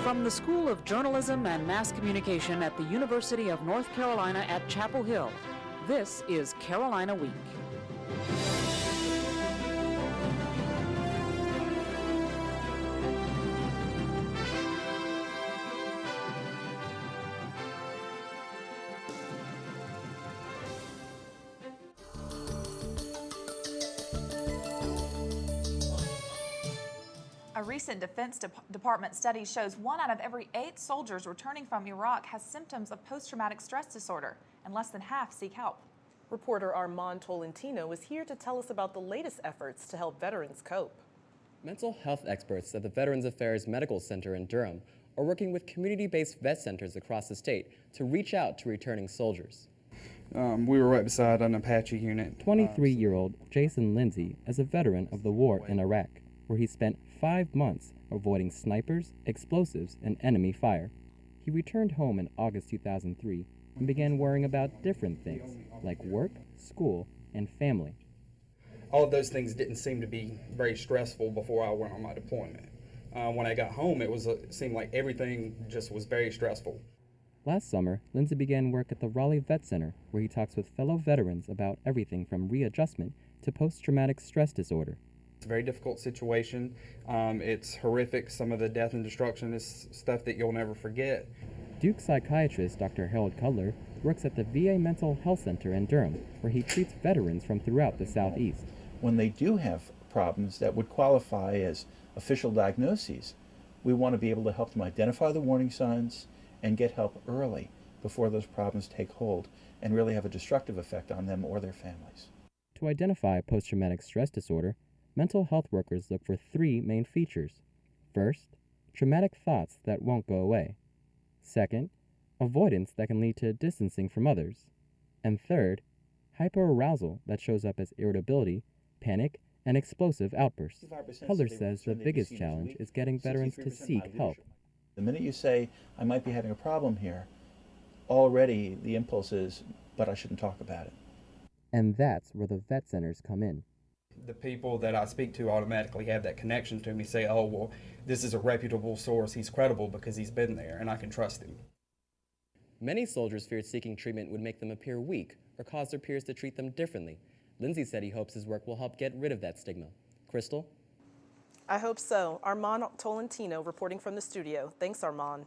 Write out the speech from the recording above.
From the School of Journalism and Mass Communication at the University of North Carolina at Chapel Hill, this is Carolina Week. A recent Defense Department study shows 1 out of every 8 soldiers returning from Iraq has symptoms of post-traumatic stress disorder, and less than half seek help. Reporter Armand Tolentino is here to tell us about the latest efforts to help veterans cope. Mental health experts at the Veterans Affairs Medical Center in Durham are working with community-based vet centers across the state to reach out to returning soldiers. We were right beside an Apache unit. 23-year-old Jason Lindsay is a veteran of the war in Iraq, where he spent 5 months avoiding snipers, explosives, and enemy fire. He returned home in August 2003 and began worrying about different things, like work, school, and family. All of those things didn't seem to be very stressful before I went on my deployment. When I got home, it seemed like everything just was very stressful. Last summer, Lindsay began work at the Raleigh Vet Center, where he talks with fellow veterans about everything from readjustment to post-traumatic stress disorder. It's a very difficult situation. It's horrific. Some of the death and destruction is stuff that you'll never forget. Duke psychiatrist Dr. Harold Cutler works at the VA Mental Health Center in Durham, where he treats veterans from throughout the Southeast. When they do have problems that would qualify as official diagnoses, we want to be able to help them identify the warning signs and get help early before those problems take hold and really have a destructive effect on them or their families. To identify post-traumatic stress disorder, mental health workers look for 3 main features. First, traumatic thoughts that won't go away. Second, avoidance that can lead to distancing from others. And third, hyperarousal that shows up as irritability, panic, and explosive outbursts. Cutler says the biggest challenge is getting veterans to seek help. The minute you say, I might be having a problem here, already the impulse is, but I shouldn't talk about it. And that's where the vet centers come in. The people that I speak to automatically have that connection to me, say, oh, well, this is a reputable source. He's credible because he's been there and I can trust him. Many soldiers feared seeking treatment would make them appear weak or cause their peers to treat them differently. Lindsay said he hopes his work will help get rid of that stigma. Crystal? I hope so. Armand Tolentino reporting from the studio. Thanks, Armand.